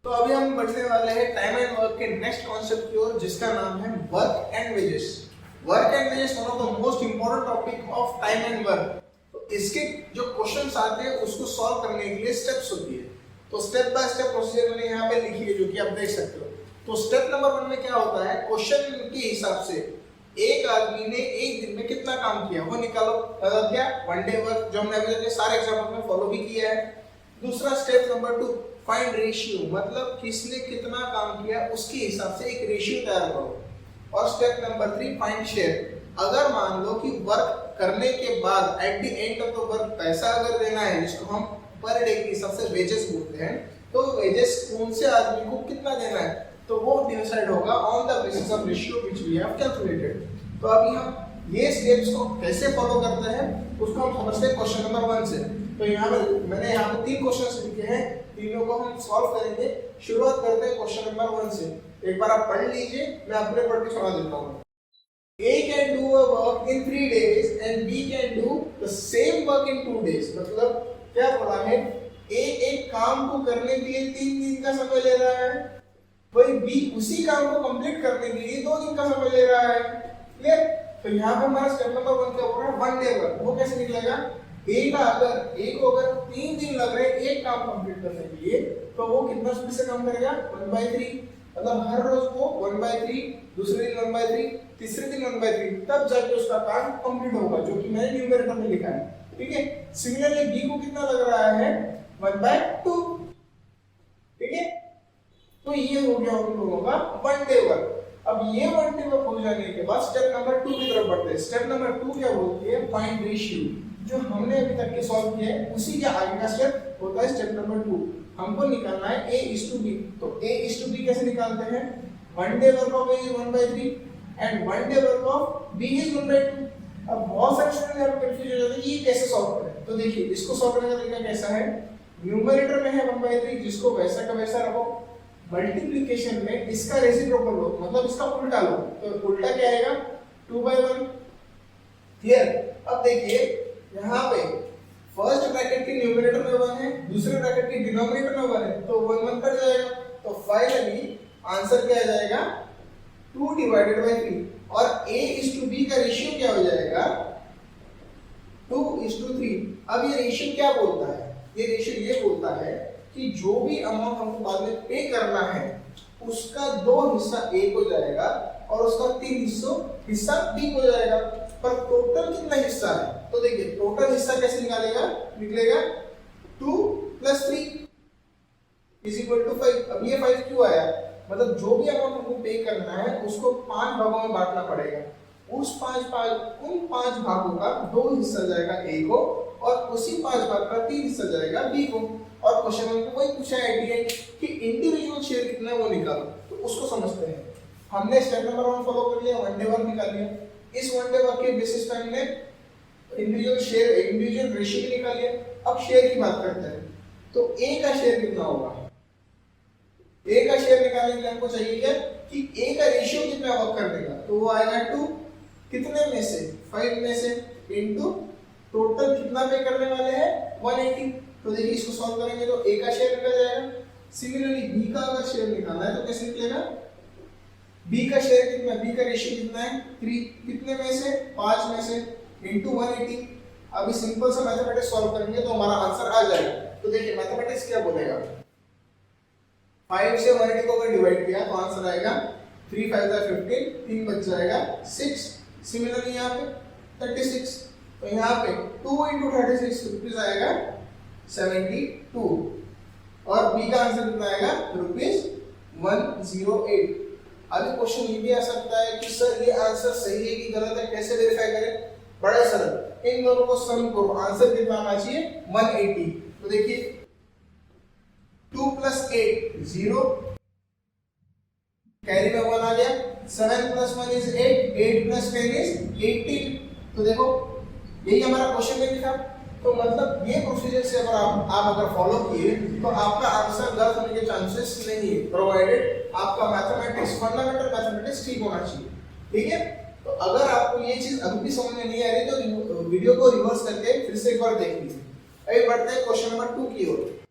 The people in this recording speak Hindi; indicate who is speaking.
Speaker 1: तो अभी हम बढ़ने वाले हैं टाइम एंड वर्क के नेक्स्ट कॉन्सेप्ट की ओर, जिसका नाम है work and wages. Work and wages one of the most important topic of time and work. तो इसके जो क्वेश्चंस आते हैं उसको सॉल्व करने के लिए स्टेप्स होती है। तो स्टेप बाय स्टेप प्रोसीजर मैंने यहाँ पे लिखी है, जो कि आप देख सकते हो। तो स्टेप नंबर 1 में क्या होता है, क्वेश्चन के हिसाब से एक आदमी ने एक दिन में कितना काम किया वो निकालो। मतलब क्या, वन डे वर्क, जो हमने अभी तक सारे एग्जाम्पल में फॉलो भी किया है। दूसरा स्टेप नंबर 2, फाइंड रेशियो, मतलब किसने कितना काम किया उसके हिसाब से एक रेशियो तैयार करो। और स्टेप नंबर 3, फाइंड शेयर। अगर मान लो कि वर्क करने के बाद at the end of the work पैसा अगर देना है, जिसको हम पर डे के हिसाब से वेजेस बोलते हैं, तो वेजेस कौन से आदमी को कितना देना है, तो वो डिसाइड होगा on the basis of ratio which we have calculated. तो अभी हम ये स्टेप्स को कैसे फॉलो करते हैं उसको हम समझते हैं क्वेश्चन नंबर 1 से। तो यहाँ पे मैंने यहाँ पे 3 क्वेश्चंस लिखे हैं, तीनों को हम सॉल्व करेंगे। शुरुआत करते हैं क्वेश्चन नंबर 1 से। एक बार आप पढ़ लीजिए, मैं अपने पढ़ के सुना देता हूँ। A can do a work in 3 days and B can do the same work in 2 days। मतलब क्या बोला है, A एक काम को करने के लिए 3 दिन का समय ले रहा है, वही B उसी काम को कंप्लीट करने के लिए 2 दिन का समय ले रहा है। क्लियर? तो यहाँ पे हमारा स्टेप नंबर 1 क्या हो रहा है, वन डे वर्क। वो कैसे निकलेगा, A को अगर 3 दिन लग रहे हैं एक काम कंप्लीट करने के लिए, तो वो कितना स्पीड से काम करेगा, 1/3। मतलब हर रोज को 1/3, दूसरे दिन 1/3, तीसरे दिन 1/3, तब जाके उसका काम कंप्लीट होगा, जो कि मैंने न्यूमरेटर में लिखा है। ठीक है। सिमिलरली B को कितना लग रहा है, 1/2। ठीक है। तो ये हो गया उन लोगों का वन डे वर्क। अब ये वन डे वर्क हो जाने के बाद स्टेप नंबर 2 की तरफ बढ़ते हैं। स्टेप नंबर 2 क्या बोलती है, फाइंड रेशियो। जो हमने अभी तक के सॉल्व किया है उसी के आगे का स्टेप होता है स्टेप नंबर 2। हमको निकालना है A:B। तो A:B कैसे निकालते हैं, one day work of A is 1/3 and one day work of B is 1/2। अब बहुत सारे स्टूडेंट यहाँ पे कंफ्यूज हो जाते हैं ये कैसे सॉल्व करें। तो देखिए, इसको सॉल्व करने का तरीका कैसा है, न्यूमरेटर में है 1/3, जिसको वैसा का वैसा रखो। मल्टीप्लिकेशन में इसका रेसिप्रोकल लो, मतलब इसका उल्टा लो। तो उल्टा क्या आएगा, 2/1। क्लियर? अब देखिए यहाँ पे फर्स्ट ब्रैकेट के न्यूमरेटर में 1 है, दूसरे ब्रैकेट के डिनोमिनेटर में 1 है, तो 1 1 कट जाएगा। तो फाइनली आंसर क्या आ जाएगा, 2/3। और A:B का रेशियो क्या हो जाएगा, 2:3। अब ये रेशियो क्या बोलता है, ये रेशियो ये बोलता है कि जो भी अमाउंट हमको बाद में पे करना है उसका 2 हिस्सा A को जाएगा और उसका 3 हिस्सा B को जाएगा। पर टोटल कितना हिस्सा है, तो देखिए टोटल हिस्सा कैसे निकलेगा 2 + 3 = 5। अब ये 5 क्यों आया, मतलब जो भी अमाउंट हमको पे करना है उसको 5 भागों में बांटना पड़ेगा। उन 5 भागों का 2 हिस्सा जाएगा A को और उसी 5 भाग का 3 हिस्सा जाएगा B को। और क्वेश्चन हमको वही पूछा है कि इंडिविजुअल शेयर कितना है वो निकालो। तो उसको समझते हैं। हमने स्टेप नंबर 1 फॉलो कर लिया, वन डे वर्क निकाल लिया। इस वन डे वर्क के बेसिस पे हमने इंडिविजुअल रेशियो भी निकाल लिया। अब शेयर की बात करते हैं। तो A का शेयर कितना होगा, A का शेयर निकालने के लिए हमको चाहिए क्या कि A का रेशियो कितना वर्क करने का, तो वो आएगा 2 कितने में से, 5 में से, इनटू टोटल कितना पे करने वाले हैं 180। तो देखिए इसको सॉल्व करेंगे तो A का शेयर निकल जाएगा। सिमिलरली B का अगर शेयर निकालना है तो कैसे निकलेगा, B का शेयर कितना, B का रेशियो कितना है 3, कितने में से, 5 में से, इनटू 180। अभी सिंपल सा मैथमेटिक्स सॉल्व करेंगे तो हमारा आंसर आ जाएगा। तो देखिए मैथमेटिक्स क्या बोलेगा, 5 से 180 को अगर डिवाइड किया तो आंसर आएगा 3 5 15, 3 बच जाएगा 6। सिमिलरली यहाँ पे 36, तो यहाँ पे 2 × 36 रुपीज आएगा 72। और B का आंसर कितना आएगा, ₹108। अभी क्वेश्चन ये भी आ सकता है कि सर ये आंसर सही है कि गलत है, कैसे वेरीफाई करें। बड़ा सरल, इन दोनों को सम करो, आंसर कितना आना चाहिए 180। तो देखिए 2 + 8 0, कैरी में 1 आ गया। 7 + 1 is 8, 8 + 10 is 18। तो देखो यही हमारा क्वेश्चन में लिखा। तो मतलब ये प्रोसीजर से अगर आप अगर फॉलो किए तो आपका आंसर गलत होने के चांसेस नहीं है, प्रोवाइडेड आपका मैथमेटिक्स, फंडामेंटल मैथमेटिक्स ठीक होना चाहिए। ठीक है। तो अगर आपको ये चीज अभी भी समझ में नहीं आ रही तो वीडियो को रिवर्स करके फिर से एक बार देख लीजिए। अभी बढ़ते हैं क्वेश्चन नंबर 2 की ओर।